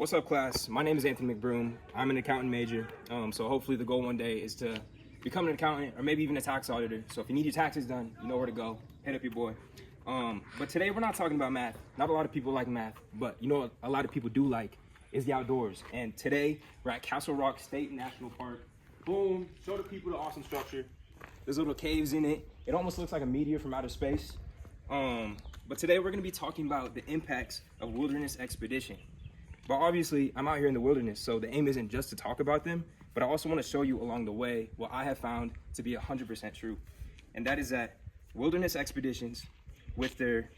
What's up, class? My name is Anthony McBroom. I'm an accounting major. So hopefully the goal one day is to become an accountant or maybe even a tax auditor. So if you need your taxes done, you know where to go. Hit up your boy. But today we're not talking about math. Not a lot of people like math, but you know what a lot of people do like is the outdoors. And today we're at Castle Rock State National Park. Boom, show the people the awesome structure. There's little caves in it. It almost looks like a meteor from outer space. But today we're gonna be talking about the impacts of wilderness expedition. But obviously, I'm out here in the wilderness, so the aim isn't just to talk about them, but I also want to show you along the way what I have found to be 100% true. And that is that wilderness expeditions, with their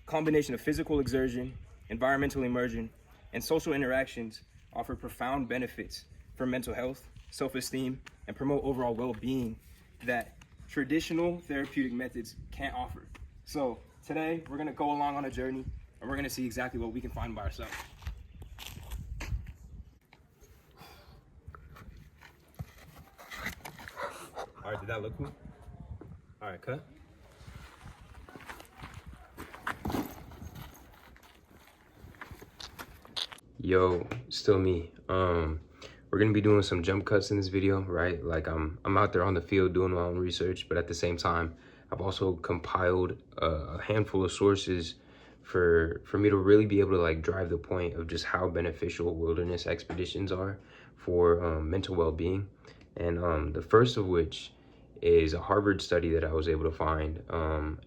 combination of physical exertion, environmental immersion, and social interactions, offer profound benefits for mental health, self-esteem, and promote overall well-being that traditional therapeutic methods can't offer. So today, we're going to go along on a journey, and we're going to see exactly what we can find by ourselves. All right, did that look cool? All right, cut. Yo, still me. We're gonna be doing some jump cuts in this video, right? Like I'm out there on the field doing my own research, but at the same time, I've also compiled a handful of sources for me to really be able to like drive the point of just how beneficial wilderness expeditions are for mental well-being. And the first of which is a Harvard study that I was able to find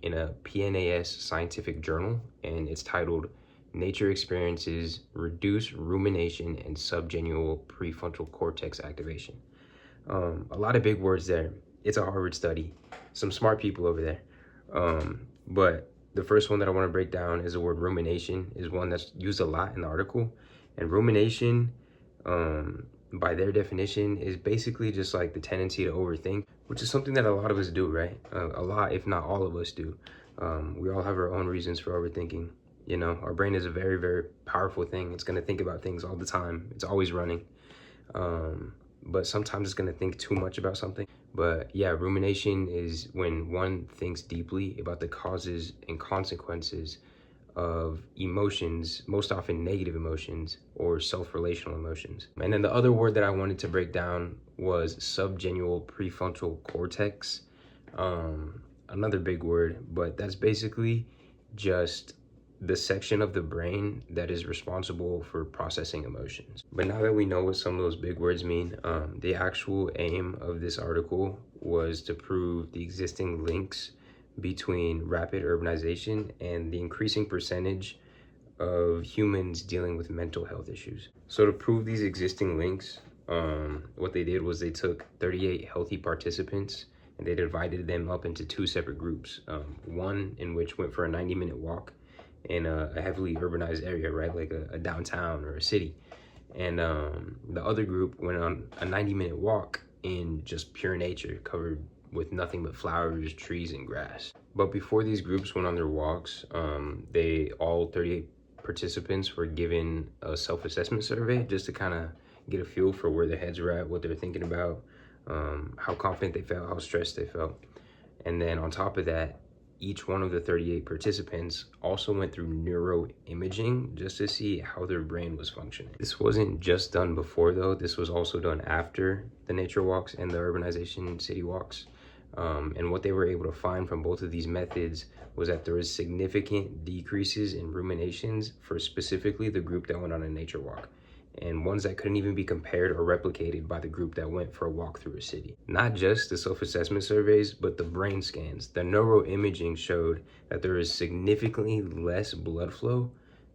in a PNAS scientific journal, and it's titled Nature Experiences Reduce Rumination and Subgenual Prefrontal Cortex Activation. A lot of big words there. It's a Harvard study, some smart people over there. But the first one that I want to break down is the word rumination, is one that's used a lot in the article. And rumination, by their definition, is basically just like the tendency to overthink, which is something that a lot of us do, right? A lot, if not all of us do. We all have our own reasons for overthinking. You know, our brain is a very, very powerful thing. It's going to think about things all the time. It's always running. But sometimes it's going to think too much about something. But yeah, rumination is when one thinks deeply about the causes and consequences of emotions, most often negative emotions or self-relational emotions. And then the other word that I wanted to break down was subgenual prefrontal cortex. Another big word, but that's basically just the section of the brain that is responsible for processing emotions. But now that we know what some of those big words mean, the actual aim of this article was to prove the existing links between rapid urbanization and the increasing percentage of humans dealing with mental health issues. So to prove these existing links, what they did was they took 38 healthy participants and they divided them up into two separate groups. One in which went for a 90-minute walk in a heavily urbanized area, right? Like a downtown or a city. And the other group went on a 90-minute walk in just pure nature, covered with nothing but flowers, trees, and grass. But before these groups went on their walks, all 38 participants were given a self-assessment survey just to kind of get a feel for where their heads were at, what they're thinking about, how confident they felt, how stressed they felt. And then on top of that, each one of the 38 participants also went through neuroimaging just to see how their brain was functioning. This wasn't just done before though, this was also done after the nature walks and the urbanization city walks. And what they were able to find from both of these methods was that there was significant decreases in ruminations for specifically the group that went on a nature walk, and ones that couldn't even be compared or replicated by the group that went for a walk through a city. Not just the self-assessment surveys, but the brain scans. The neuroimaging showed that there is significantly less blood flow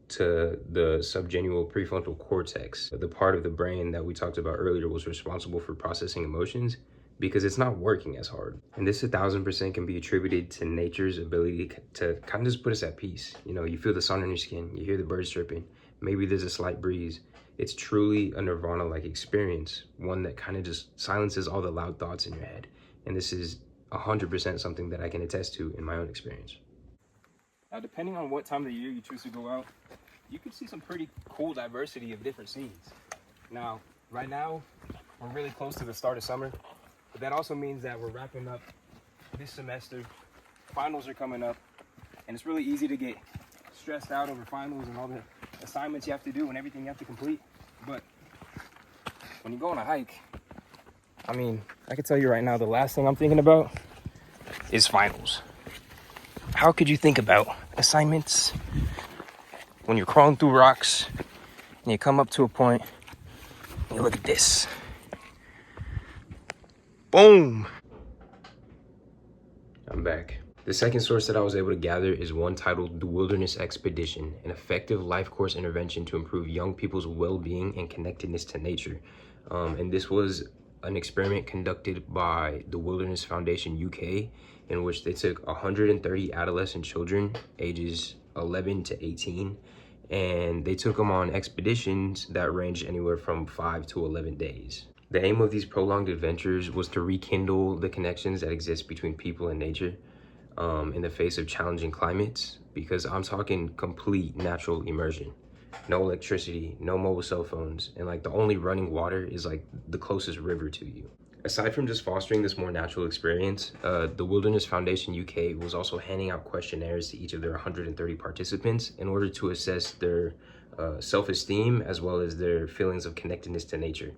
to the subgenual prefrontal cortex, the part of the brain that we talked about earlier was responsible for processing emotions, because it's not working as hard. And this 1000% can be attributed to nature's ability to kind of just put us at peace. You know, you feel the sun on your skin, you hear the birds chirping, maybe there's a slight breeze. It's truly a nirvana-like experience, one that kind of just silences all the loud thoughts in your head. And this is 100% something that I can attest to in my own experience. Now, depending on what time of the year you choose to go out, you can see some pretty cool diversity of different scenes. Now, right now, we're really close to the start of summer, but that also means that we're wrapping up this semester. Finals are coming up, and it's really easy to get stressed out over finals and all the assignments you have to do and everything you have to complete. But when you go on a hike, I mean, I can tell you right now, the last thing I'm thinking about is finals. How could you think about assignments when you're crawling through rocks and you come up to a point and you look at this? Boom! I'm back. The second source that I was able to gather is one titled The Wilderness Expedition, an effective life course intervention to improve young people's well-being and connectedness to nature. And this was an experiment conducted by the Wilderness Foundation UK, in which they took 130 adolescent children ages 11 to 18, and they took them on expeditions that ranged anywhere from 5 to 11 days. The aim of these prolonged adventures was to rekindle the connections that exist between people and nature in the face of challenging climates, because I'm talking complete natural immersion. No electricity, no mobile cell phones, and like the only running water is like the closest river to you. Aside from just fostering this more natural experience, the Wilderness Foundation UK was also handing out questionnaires to each of their 130 participants in order to assess their self-esteem as well as their feelings of connectedness to nature.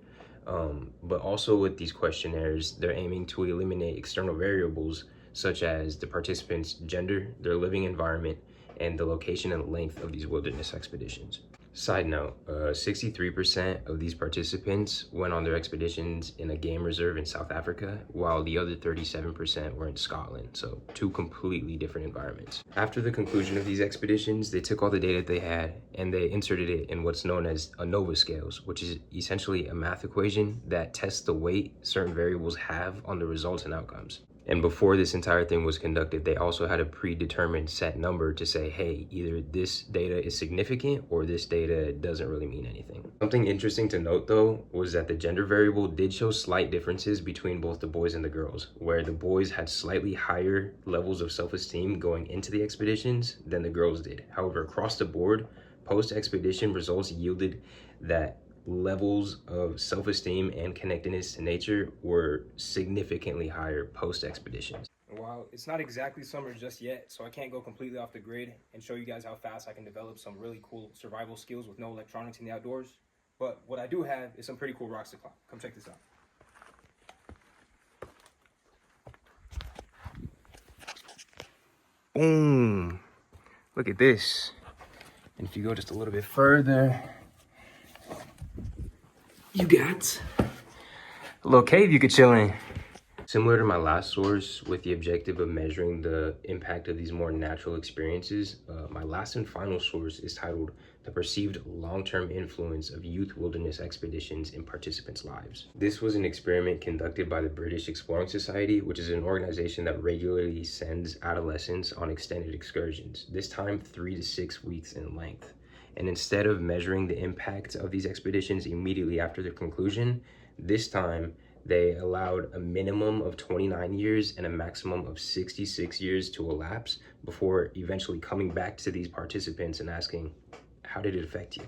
But also with these questionnaires, they're aiming to eliminate external variables such as the participants' gender, their living environment, and the location and length of these wilderness expeditions. Side note, 63% of these participants went on their expeditions in a game reserve in South Africa, while the other 37% were in Scotland, so two completely different environments. After the conclusion of these expeditions, they took all the data they had and they inserted it in what's known as ANOVA scales, which is essentially a math equation that tests the weight certain variables have on the results and outcomes. And before this entire thing was conducted, they also had a predetermined set number to say, hey, either this data is significant or this data doesn't really mean anything. Something interesting to note though was that the gender variable did show slight differences between both the boys and the girls, where the boys had slightly higher levels of self-esteem going into the expeditions than the girls did. However, across the board, post-expedition results yielded that levels of self-esteem and connectedness to nature were significantly higher post-expeditions. While it's not exactly summer just yet, so I can't go completely off the grid and show you guys how fast I can develop some really cool survival skills with no electronics in the outdoors. But what I do have is some pretty cool rocks to climb. Come check this out. Boom! Look at this. And if you go just a little bit further, you got a little cave you could chill in. Similar to my last source, with the objective of measuring the impact of these more natural experiences, my last and final source is titled The Perceived Long-Term Influence of Youth Wilderness Expeditions in Participants' Lives. This was an experiment conducted by the British Exploring Society, which is an organization that regularly sends adolescents on extended excursions, this time 3 to 6 weeks in length. And instead of measuring the impact of these expeditions immediately after their conclusion, this time they allowed a minimum of 29 years and a maximum of 66 years to elapse before eventually coming back to these participants and asking, how did it affect you?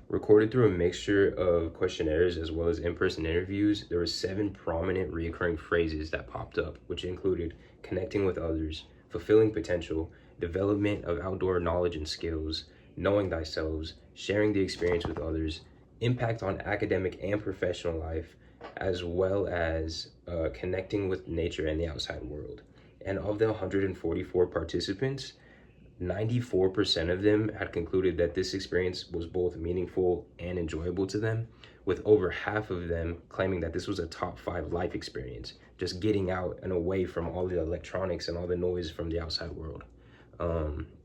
Recorded through a mixture of questionnaires as well as in-person interviews, there were 7 prominent recurring phrases that popped up, which included connecting with others, fulfilling potential, development of outdoor knowledge and skills, knowing thyself, sharing the experience with others, impact on academic and professional life, as well as connecting with nature and the outside world. And of the 144 participants, 94% of them had concluded that this experience was both meaningful and enjoyable to them, with over half of them claiming that this was a top 5 life experience, just getting out and away from all the electronics and all the noise from the outside world.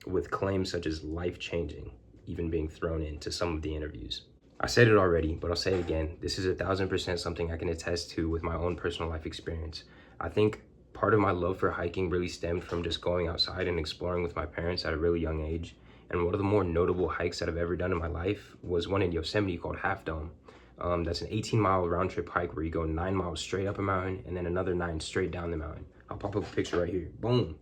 With claims such as life-changing even being thrown into some of the interviews. I said it already, but I'll say it again. This is 1000% something I can attest to with my own personal life experience. I think part of my love for hiking really stemmed from just going outside and exploring with my parents at a really young age. And one of the more notable hikes that I've ever done in my life was one in Yosemite called Half Dome. That's an 18-mile round trip hike where you go 9 miles straight up a mountain and then another 9 straight down the mountain. I'll pop up a picture right here. Boom.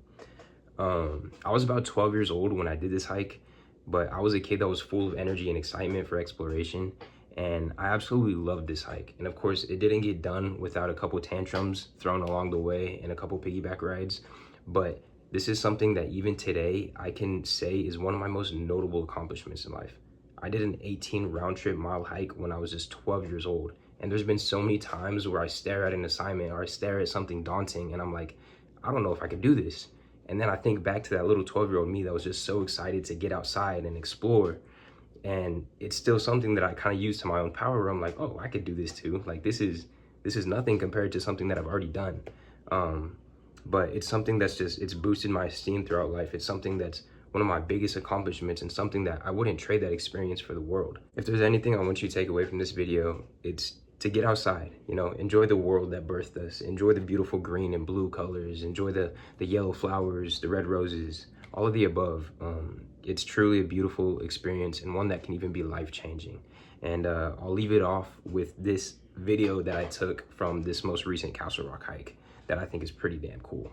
I was about 12 years old when I did this hike, but I was a kid that was full of energy and excitement for exploration, and I absolutely loved this hike. And of course, it didn't get done without a couple tantrums thrown along the way and a couple piggyback rides, but this is something that even today I can say is one of my most notable accomplishments in life. I did an 18 round trip mile hike when I was just 12 years old. And there's been so many times where I stare at an assignment or I stare at something daunting and I'm like, I don't know if I could do this. And then I think back to that little 12-year-old me that was just so excited to get outside and explore. And it's still something that I kind of use to my own power where I'm like, oh, I could do this too. Like this is nothing compared to something that I've already done. But it's something that's it's boosted my esteem throughout life. It's something that's one of my biggest accomplishments and something that I wouldn't trade that experience for the world. If there's anything I want you to take away from this video, it's to get outside, you know, enjoy the world that birthed us, enjoy the beautiful green and blue colors, enjoy the yellow flowers, the red roses, all of the above. It's truly a beautiful experience and one that can even be life-changing. And I'll leave it off with this video that I took from this most recent Castle Rock hike that I think is pretty damn cool.